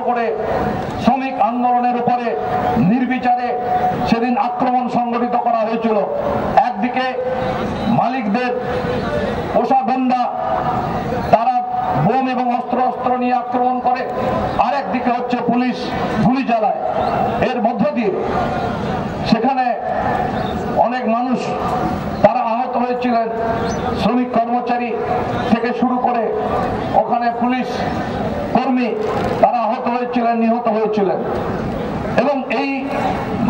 করে শ্রমিক আন্দোলনের উপরে নির্বিচারে সেদিন আক্রমণ সংগঠিত করা হয়েছিল। একদিকে মালিকদের পোষা গন্ডা, তারা বোম এবং অস্ত্র নিয়ে আক্রমণ করে, আরেকদিকে হচ্ছে পুলিশ গুলি চালায়। এর মধ্য দিয়ে সেখানে অনেক মানুষ তারা আহত হয়েছিলেন, শ্রমিক কর্মচারী থেকে শুরু করে ওখানে পুলিশ কর্মী তারা আহত হয়েছিলেন, নিহত হয়েছিলেন। এবং এই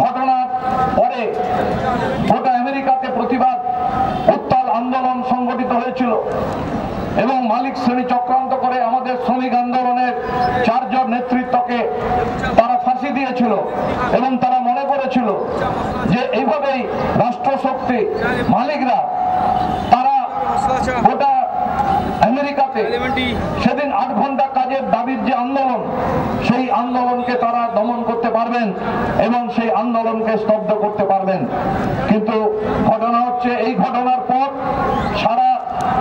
ঘটনার পরে গোটা আমেরিকাতে প্রতিবাদ উত্তাল আন্দোলন সংগঠিত হয়েছিল এবং মালিক শ্রেণী চক্রান্ত করে আমাদের শ্রমিক আন্দোলনের 4 জন নেতৃত্বকে তারা ফাঁসি দিয়েছিল এবং তারা মনে করেছিল যে এইভাবেই রাষ্ট্রশক্তি মালিকরা তারা গোটা আমেরিকাতে সেদিন 8 ঘন্টা কাজের দাবির যে আন্দোলন, সেই আন্দোলনকে তারা দমন করতে পারবেন এবং সেই আন্দোলনকে স্তব্ধ করতে পারবেন। কিন্তু ঘটনা হচ্ছে এই ঘটনার পর সারা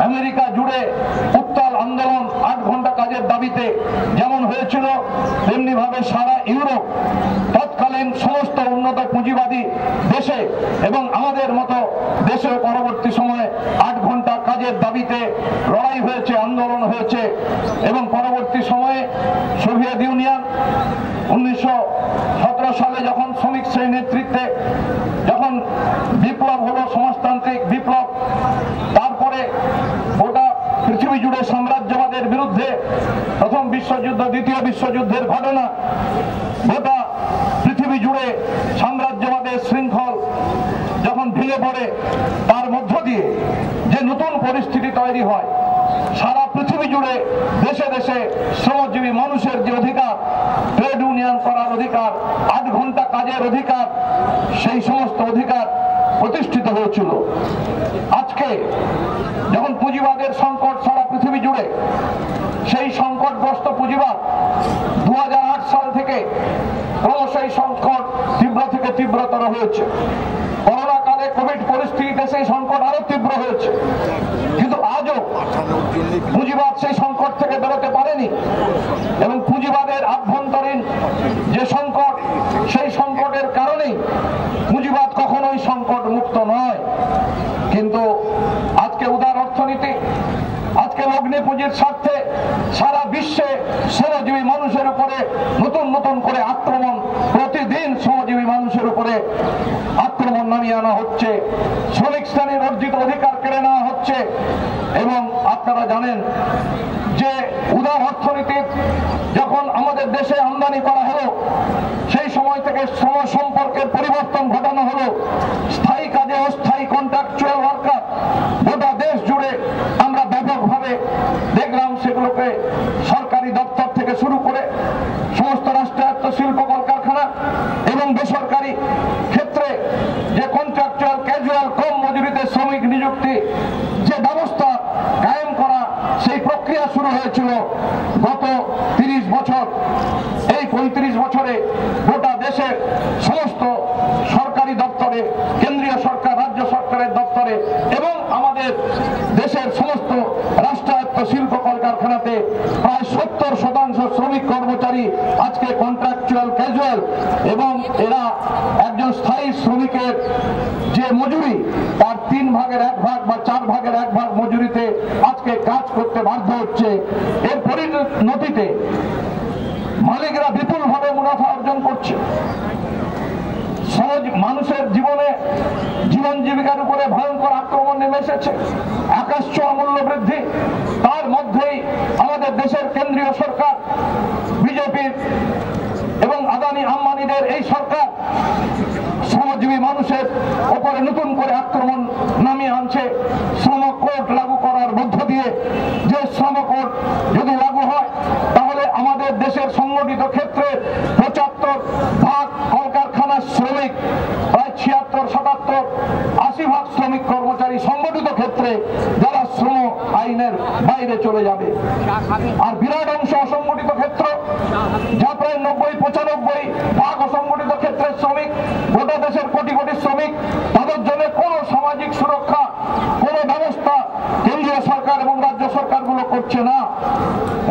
আমেরিকা জুড়ে উত্তাল আন্দোলন 8 ঘন্টা কাজের দাবিতে যেমন হয়েছিল, তেমনি ভাবে সারা ইউরোপ তৎকালীন সমস্ত উন্নত পুঁজিবাদী দেশে এবং আমাদের মতো দেশে পরবর্তী সময়ে 8 ঘন্টা কাজের দাবিতে লড়াই হয়েছে, আন্দোলন হয়েছে। এবং পরবর্তী সময়ে সোভিয়েত ইউনিয়ন 1917 সালে যখন শ্রমিক শ্রেণীর নেতৃত্বে যখন বিপ্লব হলো, সমাজতান্ত্রিক বিপ্লব, তারপরে গোটা পৃথিবী জুড়ে সাম্রাজ্যবাদের বিরুদ্ধে প্রথম বিশ্বযুদ্ধ, দ্বিতীয় বিশ্বযুদ্ধের ঘটনা, গোটা পৃথিবী জুড়ে সাম্রাজ্যবাদের শৃঙ্খল যখন ভেঙে পড়ে, তার মধ্য দিয়ে যে নতুন পরিস্থিতি তৈরি হয়, সারা পৃথিবী জুড়ে দেশে দেশে শ্রমজীবী মানুষের যে অধিকার, ট্রেড ইউনিয়ন করার অধিকার, 8 ঘন্টা কাজের অধিকার, সেই সমস্ত অধিকার প্রতিষ্ঠিত হয়েছিল। আজকে যখন পুঁজিবাদের সংকট সারা পৃথিবী জুড়ে, সেই সংকটগ্রস্ত পুঁজিবাদ 2008 সাল থেকে ক্রমশ এই সংকট তীব্র থেকে তীব্রতর হয়েছে। করোনা কালে কোভিড পরিস্থিতিতে সেই সংকট আরো তীব্র হয়েছে, কিন্তু আজও পুঁজিবাদ সেই সংকট থেকে বেরোতে পারেনি। এবং পুঁজিবাদের আভ্যন্তরীণ যে সংকট, সেই সংকটের কারণেই পুঁজিবাদ কখনোই সংকট মুক্ত নয়। কিন্তু আজকে উদার অর্থনীতি, আজকে লগ্নি পুঁজির স্বার্থে সারা বিশ্বে শ্রমজীবী মানুষের উপরে নতুন নতুন করে আক্রমণ, প্রতিদিন শ্রমজীবী মানুষের উপরে আক্রমণ নামিয়ে আনা হচ্ছে, শ্রমিক শ্রেণীর অর্জিত অধিকার কেড়ে নেওয়া হচ্ছে। এবং আপনারা জানেন যে উদার অর্থনীতির যখন আমাদের দেশে আমদানি করা হলো, সেই সময় থেকে শ্রম সম্পর্কের পরিবর্তন ঘটানো হলো। স্থায়ী কাজে অস্থায়ী কন্ট্রাকচুয়াল ওয়ার্কার গোটা দেশ জুড়ে আমরা ব্যাপকভাবে দেখলাম। সেগুলোকে সরকারি দপ্তর থেকে শুরু করে সমস্ত রাষ্ট্রায়ত্ত শিল্প কলকারখানা এবং বেসরকারি ক্ষেত্রে যে কন্ট্রাকচুয়াল ক্যাজুয়াল কম মজুরিতে শ্রমিক নিযুক্তি যে ব্যবস্থা কায়েম করা, সেই প্রক্রিয়া শুরু হয়েছিল গত 30 বছর। এই 35 বছরে গোটা দেশের সমস্ত সরকারি দপ্তরে, কেন্দ্রীয় সরকার, রাজ্য সরকারের দপ্তরে এবং আমাদের দেশের সমস্ত রাষ্ট্রায়ত্ত শিল্প কলকারখানাতে প্রায় 70% শ্রমিক কর্মচারী আজকে কন্ট্রাকচুয়াল ক্যাজুয়াল, এবং এরা একজন স্থায়ী শ্রমিকের যে মজুরি, তার 3 ভাগের 1 ভাগ বা 4 ভাগের 1 ভাগ মজুরিতে আজকে কাজ করতে বাধ্য হচ্ছে। এর পরিণতিতে মালিকরা বিপুলভাবে মুনাফা অর্জন করছে। মানুষের জীবনে, জীবন জীবিকার উপরে ভয়ঙ্কর আক্রমণ নেমে এসেছে। আকাশ ছোঁয়া মূল্য বৃদ্ধি, তার মধ্যেই আমাদের দেশের কেন্দ্রীয় সরকার, বিজেপির এবং আদানি আম্বানিদের এই সরকার শ্রমজীবী মানুষের উপরে নতুন করে আক্রমণ নামিয়ে আনছে শ্রম কোড লাগু করার মধ্য দিয়ে। যে শ্রম কোড যদি লাগু হয়, তাহলে আমাদের দেশের সংগঠিত ক্ষেত্রের 75 ভাগ কলকারখানার শ্রমিক, প্রায় 76, 77, 80 ভাগ শ্রমিক কর্মচারী সংগঠিত ক্ষেত্রে যারা শ্রম আইনের বাইরে চলে যাবে। আর বিরাট অংশ অসংগঠিত ক্ষেত্র, যা প্রায় 90-95 ভাগ অসংগঠিত ক্ষেত্রের শ্রমিক, গোটা দেশের কোটি কোটি শ্রমিক, তাদের জন্য কোনো সামাজিক সুরক্ষা, কোনো ব্যবস্থা কেন্দ্রীয় সরকার এবং রাজ্য সরকারগুলো করছে না।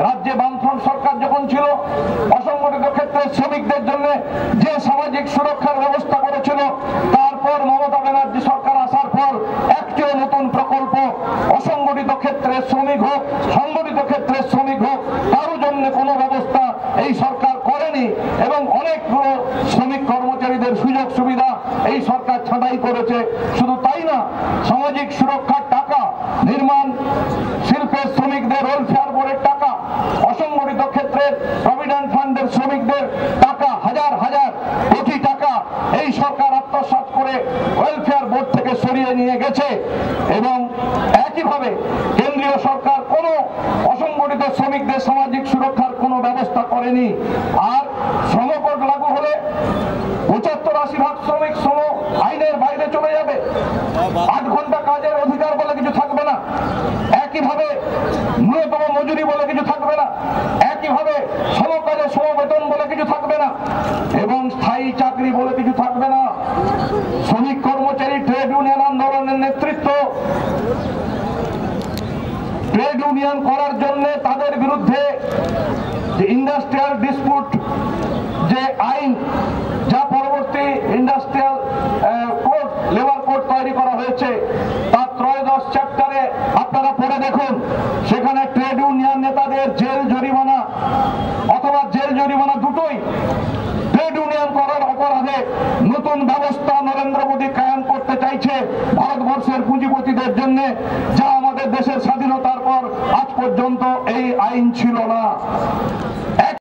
রাজ্যে বামফ্রন্ট সরকার যখন ছিল, অসংগঠিত সুরক্ষার ব্যবস্থা করেছিল। তারপর মমতা ব্যানার্জি সরকার আসার পর একটিও নতুন প্রকল্প অসংগঠিত ক্ষেত্রে শ্রমিক হোক, সংগঠিত ক্ষেত্রে শ্রমিক হোক, কারোর জন্য কোনো ব্যবস্থা এই সরকার করেনি। এবং অনেকগুলো শ্রমিক কর্মচারীদের সুযোগ সুবিধা এই সরকার ছাঁটাই করেছে। শুধু তাই না, সামাজিক সুরক্ষার টাকা, নির্মাণ শিল্পের শ্রমিকদের ওয়েলফেয়ার বোর্ডের টাকা, অসংগঠিত ক্ষেত্রের প্রভিডেন্ট ফান্ডের শ্রমিকদের টাকা, হাজার হাজার কোটি টাকা এই সরকার আত্মসাৎ করে ওয়েলফেয়ার বোর্ড থেকে সরিয়ে নিয়ে গেছে। এবং একইভাবে কেন্দ্রীয় সরকার কোনো অসংগঠিত শ্রমিকদের সামাজিক সুরক্ষার কোনো ব্যবস্থা করেনি। আর শ্রমকোড লাগু হলে 75-80% শ্রমিক শ্রম আইনের বাইরে চলে যাবে। 8 ঘন্টা কাজের অধিকার বলে কিছু থাকবে না। একইভাবে ন্যূনতম মজুরি বলে কিছু থাকবে না। একইভাবে সমকাজে সমবেতন বলে কিছু থাকবে না। এবং স্থায়ী চাকরি বলে কিছু থাকবে না। শ্রমিক কর্মচারী ট্রেড ইউনিয়ন আন্দোলনের নেতৃত্ব, ট্রেড ইউনিয়ন করার জন্য তাদের বিরুদ্ধে যে ইন্ডাস্ট্রিয়াল ডিসপিউট যে আইন, যা পরবর্তী ইন্ডাস্ট্রিয়াল কোড, লেবার কোড তৈরি করা হয়েছে, তার 13 চ্যাপ্টারে আপনারা পড়ে দেখুন। সেখানে ট্রেড ইউনিয়ন নেতাদের জেল জরিমানা অথবা জেল জরিমানা দুটোই ট্রেড ইউনিয়ন করার অপরাধে নতুন ব্যবস্থা নরেন্দ্র মোদী কায়েম করতে চাইছে ভারতবর্ষের পুঁজিপতিদের জন্য, যা আমাদের দেশের স্বাধীনতার পর আজ পর্যন্ত এই আইন ছিল না।